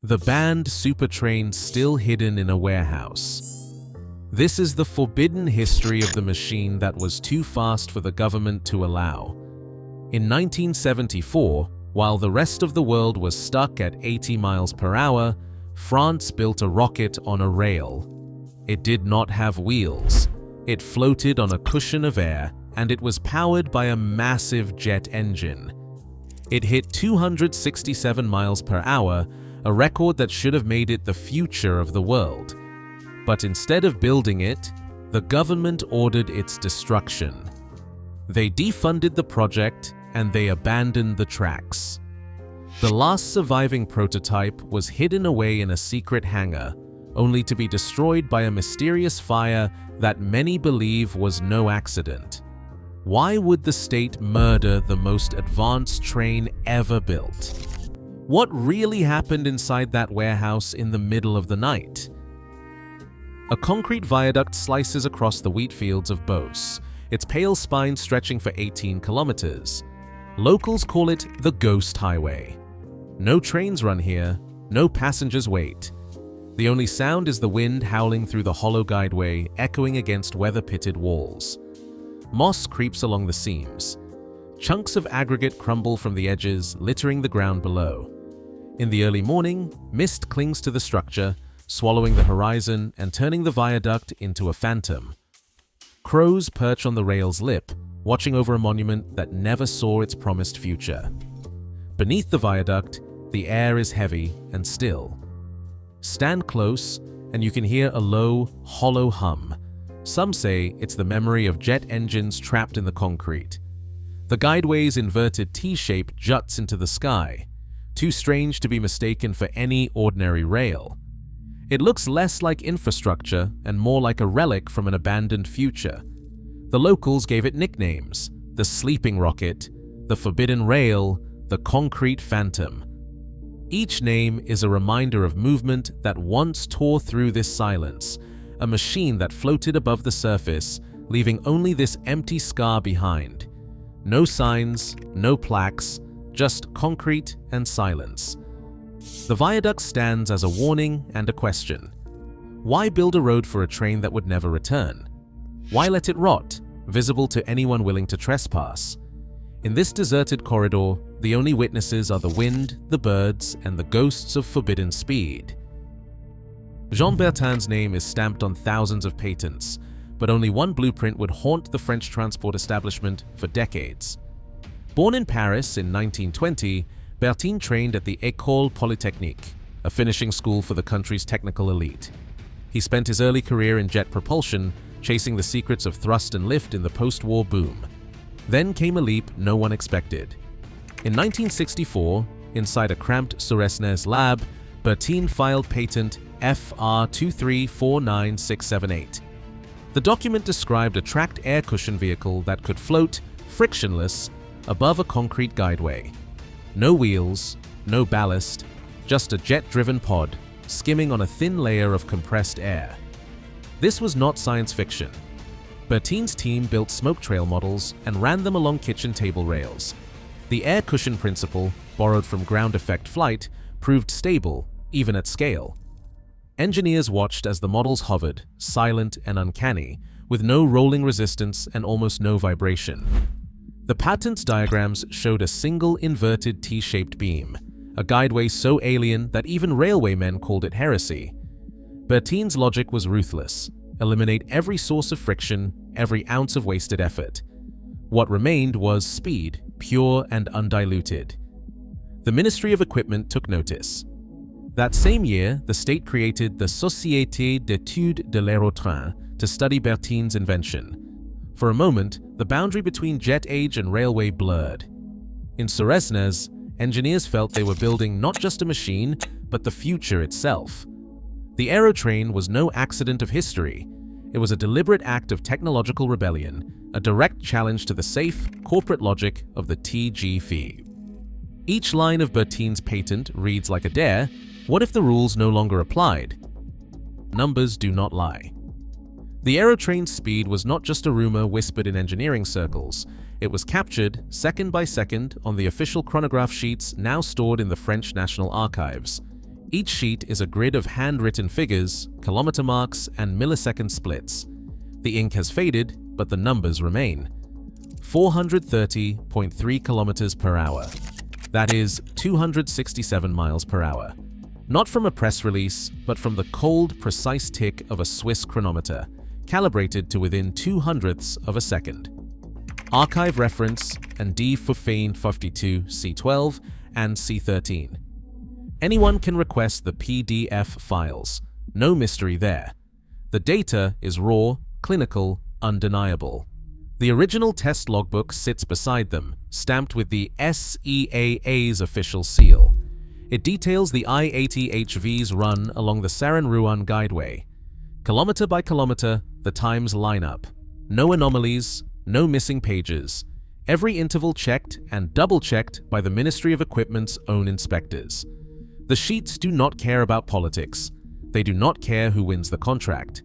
The banned super train still hidden in a warehouse. This is the forbidden history of the machine that was too fast for the government to allow. In 1974, while the rest of the world was stuck at 80 miles per hour, France built a rocket on a rail. It did not have wheels. It floated on a cushion of air, and it was powered by a massive jet engine. It hit 267 miles per hour, a record that should have made it the future of the world. But instead of building it, the government ordered its destruction. They defunded the project and they abandoned the tracks. The last surviving prototype was hidden away in a secret hangar, only to be destroyed by a mysterious fire that many believe was no accident. Why would the state murder the most advanced train ever built? What really happened inside that warehouse in the middle of the night? A concrete viaduct slices across the wheat fields of Beauce, its pale spine stretching for 18 kilometers. Locals call it the Ghost Highway. No trains run here, no passengers wait. The only sound is the wind howling through the hollow guideway, echoing against weather-pitted walls. Moss creeps along the seams. Chunks of aggregate crumble from the edges, littering the ground below. In the early morning, mist clings to the structure, swallowing the horizon and turning the viaduct into a phantom. Crows perch on the rail's lip, watching over a monument that never saw its promised future. Beneath the viaduct, the air is heavy and still. Stand close, and you can hear a low, hollow hum. Some say it's the memory of jet engines trapped in the concrete. The guideway's inverted T-shape juts into the sky, too strange to be mistaken for any ordinary rail. It looks less like infrastructure and more like a relic from an abandoned future. The locals gave it nicknames: the Sleeping Rocket, the Forbidden Rail, the Concrete Phantom. Each name is a reminder of movement that once tore through this silence, a machine that floated above the surface, leaving only this empty scar behind. No signs, no plaques, just concrete and silence. The viaduct stands as a warning and a question. Why build a road for a train that would never return? Why let it rot, visible to anyone willing to trespass? In this deserted corridor, the only witnesses are the wind, the birds, and the ghosts of forbidden speed. Jean Bertin's name is stamped on thousands of patents, but only one blueprint would haunt the French transport establishment for decades. Born in Paris in 1920, Bertin trained at the École Polytechnique, a finishing school for the country's technical elite. He spent his early career in jet propulsion, chasing the secrets of thrust and lift in the post-war boom. Then came a leap no one expected. In 1964, inside a cramped Suresnes lab, Bertin filed patent FR 2349678. The document described a tracked air cushion vehicle that could float, frictionless, above a concrete guideway. No wheels, no ballast, just a jet-driven pod, skimming on a thin layer of compressed air. This was not science fiction. Bertin's team built smoke trail models and ran them along kitchen table rails. The air cushion principle, borrowed from ground effect flight, proved stable, even at scale. Engineers watched as the models hovered, silent and uncanny, with no rolling resistance and almost no vibration. The patent's diagrams showed a single inverted T-shaped beam, a guideway so alien that even railwaymen called it heresy. Bertin's logic was ruthless: eliminate every source of friction, every ounce of wasted effort. What remained was speed, pure and undiluted. The Ministry of Equipment took notice. That same year, the state created the Société d'études de l'Aérotrain to study Bertin's invention. For a moment, the boundary between jet age and railway blurred. In Suresnes, engineers felt they were building not just a machine, but the future itself. The Aérotrain was no accident of history. It was a deliberate act of technological rebellion, a direct challenge to the safe, corporate logic of the TGV. Each line of Bertin's patent reads like a dare: what if the rules no longer applied? Numbers do not lie. The Aérotrain's speed was not just a rumor whispered in engineering circles. It was captured, second by second, on the official chronograph sheets now stored in the French National Archives. Each sheet is a grid of handwritten figures, kilometer marks, and millisecond splits. The ink has faded, but the numbers remain. 430.3 kilometers per hour. That is 267 miles per hour. Not from a press release, but from the cold, precise tick of a Swiss chronometer, calibrated to within 2/100ths of a second. Archive reference and D for Fane 52, C12, and C13. Anyone can request the PDF files. No mystery there. The data is raw, clinical, undeniable. The original test logbook sits beside them, stamped with the SEAA's official seal. It details the I-80HV's run along the Saran-Rouen guideway. Kilometer by kilometer, the times line up. No anomalies, no missing pages. Every interval checked and double-checked by the Ministry of Equipment's own inspectors. The sheets do not care about politics. They do not care who wins the contract.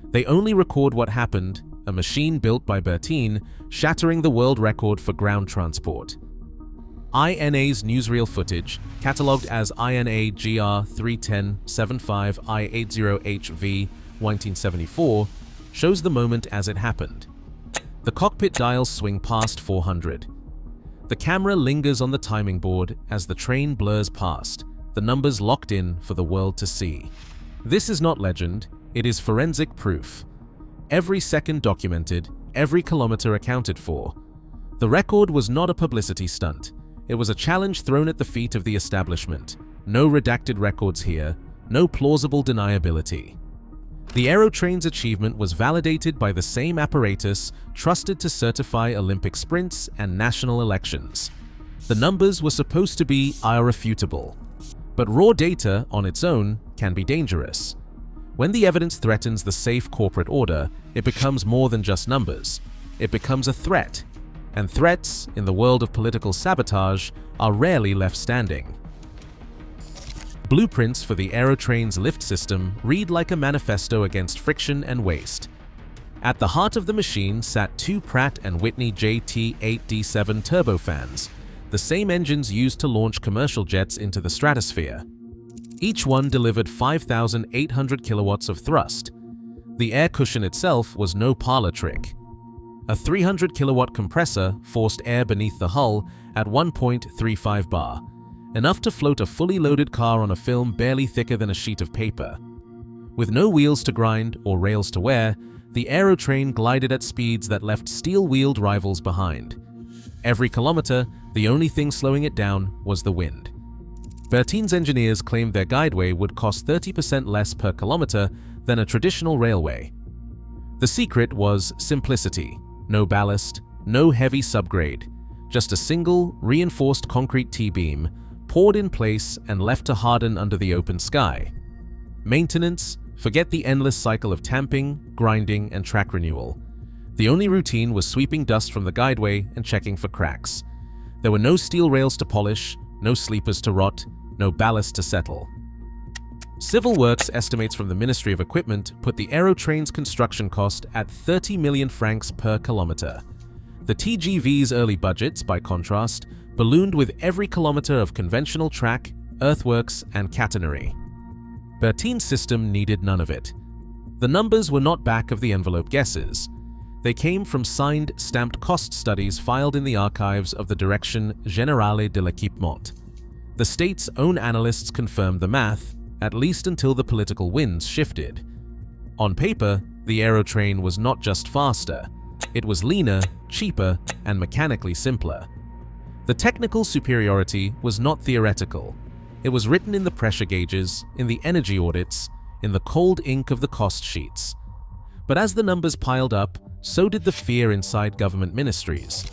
They only record what happened, a machine built by Bertin, shattering the world record for ground transport. INA's newsreel footage, catalogued as INA GR 31075 I80HV 1974, shows the moment as it happened. The cockpit dials swing past 400. The camera lingers on the timing board as the train blurs past, the numbers locked in for the world to see. This is not legend, it is forensic proof. Every second documented, every kilometer accounted for. The record was not a publicity stunt. It was a challenge thrown at the feet of the establishment. No redacted records here, no plausible deniability. The Aérotrain's achievement was validated by the same apparatus trusted to certify Olympic sprints and national elections. The numbers were supposed to be irrefutable. But raw data on its own can be dangerous. When the evidence threatens the safe corporate order, it becomes more than just numbers. It becomes a threat. And threats, in the world of political sabotage, are rarely left standing. Blueprints for the Aérotrain's lift system read like a manifesto against friction and waste. At the heart of the machine sat two Pratt & Whitney JT8D7 turbofans, the same engines used to launch commercial jets into the stratosphere. Each one delivered 5,800 kilowatts of thrust. The air cushion itself was no parlor trick. A 300 kilowatt compressor forced air beneath the hull at 1.35 bar, enough to float a fully loaded car on a film barely thicker than a sheet of paper. With no wheels to grind or rails to wear, the Aérotrain glided at speeds that left steel-wheeled rivals behind. Every kilometer, the only thing slowing it down was the wind. Bertin's engineers claimed their guideway would cost 30% less per kilometer than a traditional railway. The secret was simplicity. No ballast, no heavy subgrade, just a single, reinforced concrete T-beam, poured in place and left to harden under the open sky. Maintenance, forget the endless cycle of tamping, grinding, and track renewal. The only routine was sweeping dust from the guideway and checking for cracks. There were no steel rails to polish, no sleepers to rot, no ballast to settle. Civil Works estimates from the Ministry of Equipment put the Aérotrain's construction cost at 30 million francs per kilometer. The TGV's early budgets, by contrast, ballooned with every kilometer of conventional track, earthworks, and catenary. Bertin's system needed none of it. The numbers were not back-of-the-envelope guesses. They came from signed, stamped cost studies filed in the archives of the Direction Générale de l'Équipement. The state's own analysts confirmed the math, at least until the political winds shifted. On paper, the Aérotrain was not just faster, it was leaner, cheaper, and mechanically simpler. The technical superiority was not theoretical. It was written in the pressure gauges, in the energy audits, in the cold ink of the cost sheets. But as the numbers piled up, so did the fear inside government ministries.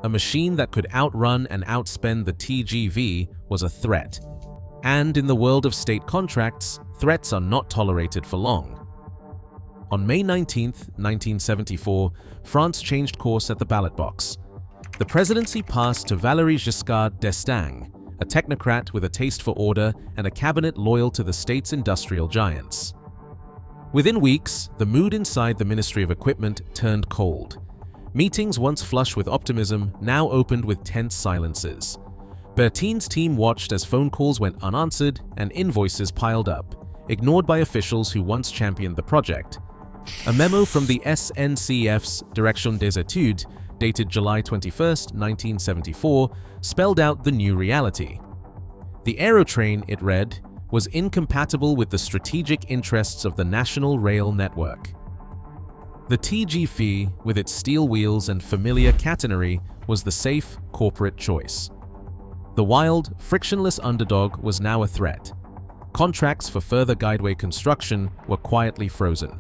A machine that could outrun and outspend the TGV was a threat. And in the world of state contracts, threats are not tolerated for long. On May 19, 1974, France changed course at the ballot box. The presidency passed to Valéry Giscard d'Estaing, a technocrat with a taste for order and a cabinet loyal to the state's industrial giants. Within weeks, the mood inside the Ministry of Equipment turned cold. Meetings once flush with optimism now opened with tense silences. Bertin's team watched as phone calls went unanswered and invoices piled up, ignored by officials who once championed the project. A memo from the SNCF's Direction des Études, dated July 21, 1974, spelled out the new reality. The Aérotrain, it read, was incompatible with the strategic interests of the national rail network. The TGV, with its steel wheels and familiar catenary, was the safe corporate choice. The wild, frictionless underdog was now a threat. Contracts for further guideway construction were quietly frozen.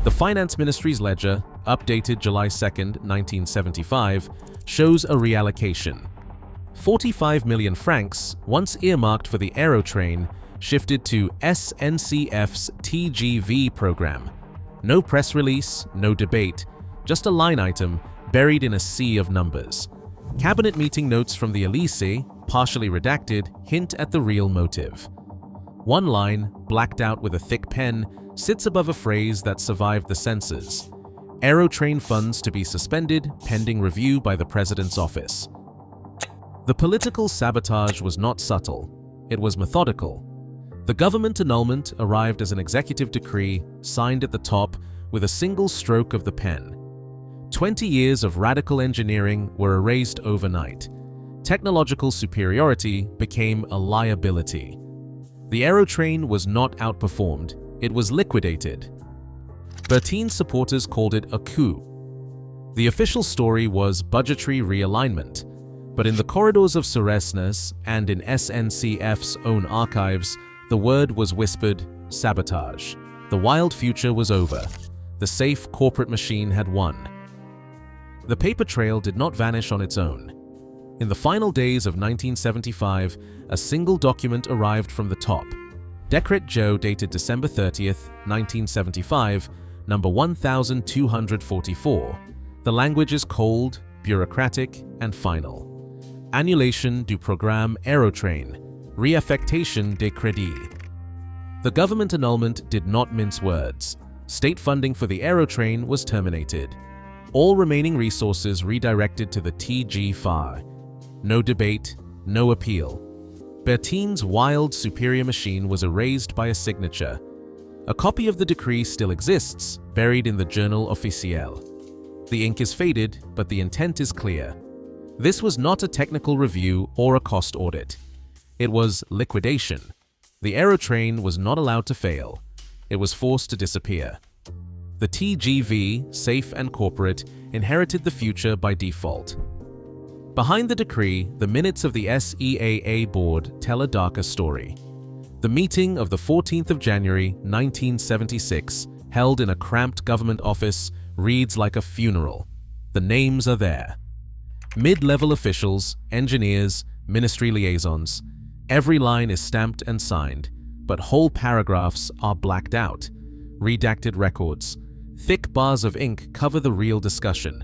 The Finance Ministry's ledger, updated July 2, 1975, shows a reallocation. 45 million francs, once earmarked for the Aérotrain, shifted to SNCF's TGV program. No press release, no debate, just a line item buried in a sea of numbers. Cabinet meeting notes from the Élysée, partially redacted, hint at the real motive. One line, blacked out with a thick pen, sits above a phrase that survived the censors. Aérotrain funds to be suspended pending review by the President's office. The political sabotage was not subtle, it was methodical. The government annulment arrived as an executive decree signed at the top with a single stroke of the pen. 20 years of radical engineering were erased overnight. Technological superiority became a liability. The Aérotrain was not outperformed, it was liquidated. Bertin's supporters called it a coup. The official story was budgetary realignment, but in the corridors of Suresnes and in SNCF's own archives, the word was whispered, sabotage. The wild future was over. The safe corporate machine had won. The paper trail did not vanish on its own. In the final days of 1975, a single document arrived from the top. Decret Joe dated December 30th, 1975, number 1244. The language is cold, bureaucratic, and final. Annulation du programme Aérotrain. Reaffectation des crédits. The government annulment did not mince words. State funding for the Aérotrain was terminated. All remaining resources redirected to the TGV. No debate, no appeal. Bertin's wild, superior machine was erased by a signature. A copy of the decree still exists, buried in the Journal Officiel. The ink is faded, but the intent is clear. This was not a technical review or a cost audit. It was liquidation. The Aérotrain was not allowed to fail. It was forced to disappear. The TGV, safe and corporate, inherited the future by default. Behind the decree, the minutes of the SEAA board tell a darker story. The meeting of the 14th of January, 1976, held in a cramped government office, reads like a funeral. The names are there. Mid-level officials, engineers, ministry liaisons. Every line is stamped and signed, but whole paragraphs are blacked out. Redacted records. Thick bars of ink cover the real discussion.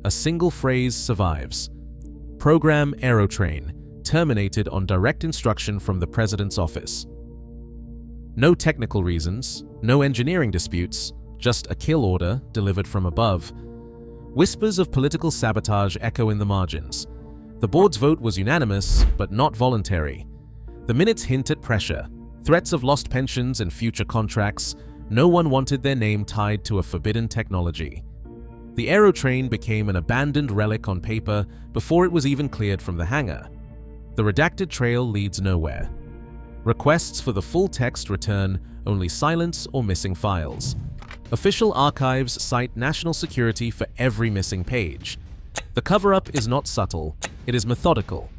A single phrase survives. Program Aérotrain, terminated on direct instruction from the President's office. No technical reasons, no engineering disputes, just a kill order delivered from above. Whispers of political sabotage echo in the margins. The board's vote was unanimous, but not voluntary. The minutes hint at pressure, threats of lost pensions and future contracts. No one wanted their name tied to a forbidden technology. The Aérotrain became an abandoned relic on paper before it was even cleared from the hangar. The redacted trail leads nowhere. Requests for the full text return only silence or missing files. Official archives cite national security for every missing page. The cover-up is not subtle, it is methodical.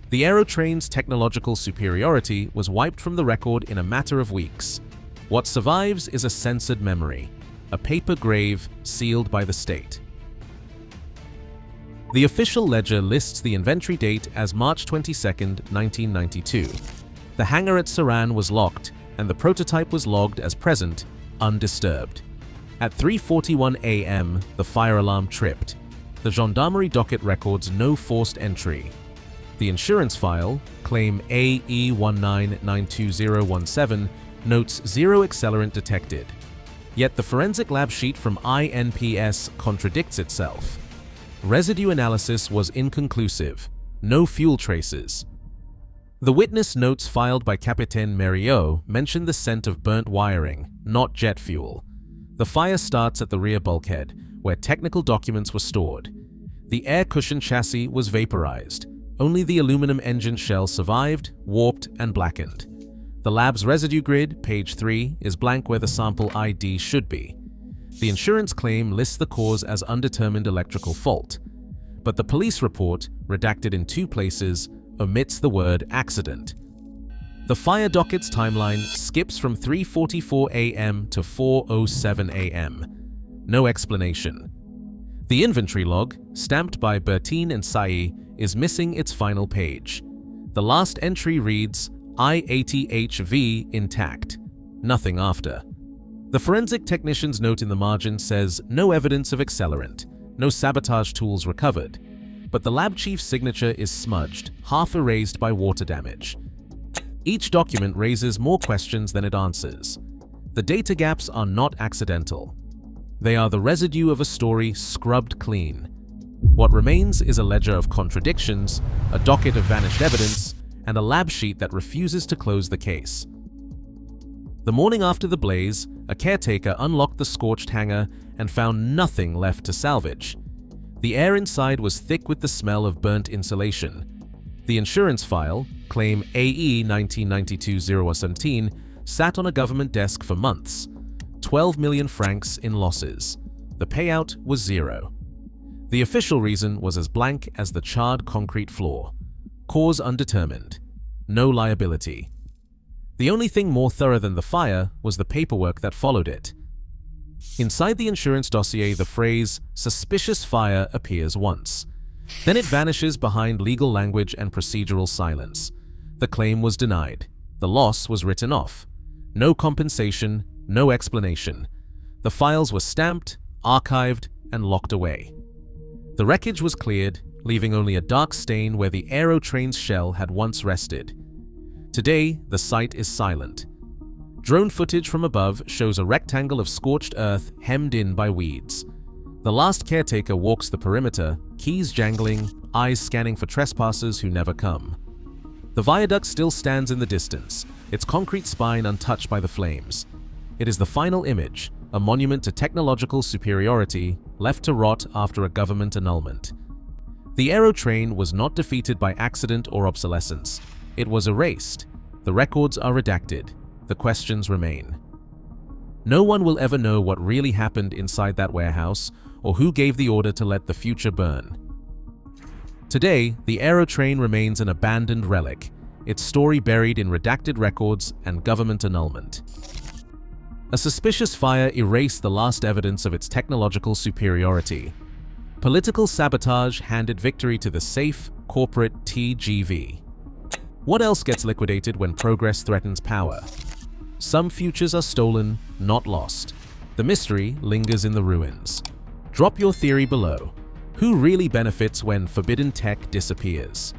The Aérotrain's technological superiority was wiped from the record in a matter of weeks. What survives is a censored memory, a paper grave sealed by the state. The official ledger lists the inventory date as March 22, 1992. The hangar at Saran was locked, and the prototype was logged as present, undisturbed. At 3:41 a.m., the fire alarm tripped. The gendarmerie docket records no forced entry. The insurance file, claim AE1992017, notes 0 accelerant detected. Yet the forensic lab sheet from INPS contradicts itself. Residue analysis was inconclusive. No fuel traces. The witness notes filed by Capitaine Mériot mention the scent of burnt wiring, not jet fuel. The fire starts at the rear bulkhead, where technical documents were stored. The air cushion chassis was vaporized. Only the aluminum engine shell survived, warped, and blackened. The lab's residue grid, page 3, is blank where the sample ID should be. The insurance claim lists the cause as undetermined electrical fault, but the police report, redacted in 2 places, omits the word accident. The fire docket's timeline skips from 3:44 a.m. to 4:07 a.m. No explanation. The inventory log, stamped by Bertin and Sailly, is missing its final page. The last entry reads, I-80HV intact. Nothing after. The forensic technician's note in the margin says no evidence of accelerant, no sabotage tools recovered, but the lab chief's signature is smudged, half erased by water damage. Each document raises more questions than it answers. The data gaps are not accidental. They are the residue of a story scrubbed clean. What remains is a ledger of contradictions, a docket of vanished evidence, and a lab sheet that refuses to close the case. The morning after the blaze, a caretaker unlocked the scorched hangar and found nothing left to salvage. The air inside was thick with the smell of burnt insulation. The insurance file, claim AE 1992-017, sat on a government desk for months. 12 million francs in losses. The payout was 0. The official reason was as blank as the charred concrete floor. Cause undetermined. No liability. The only thing more thorough than the fire was the paperwork that followed it. Inside the insurance dossier, the phrase "suspicious fire" appears once. Then it vanishes behind legal language and procedural silence. The claim was denied. The loss was written off. No compensation, no explanation. The files were stamped, archived, and locked away. The wreckage was cleared, leaving only a dark stain where the Aérotrain's shell had once rested. Today, the site is silent. Drone footage from above shows a rectangle of scorched earth hemmed in by weeds. The last caretaker walks the perimeter, keys jangling, eyes scanning for trespassers who never come. The viaduct still stands in the distance, its concrete spine untouched by the flames. It is the final image, a monument to technological superiority, left to rot after a government annulment. The Aérotrain was not defeated by accident or obsolescence. It was erased. The records are redacted. The questions remain. No one will ever know what really happened inside that warehouse or who gave the order to let the future burn. Today, the Aérotrain remains an abandoned relic, its story buried in redacted records and government annulment. A suspicious fire erased the last evidence of its technological superiority. Political sabotage handed victory to the safe, corporate TGV. What else gets liquidated when progress threatens power? Some futures are stolen, not lost. The mystery lingers in the ruins. Drop your theory below. Who really benefits when forbidden tech disappears?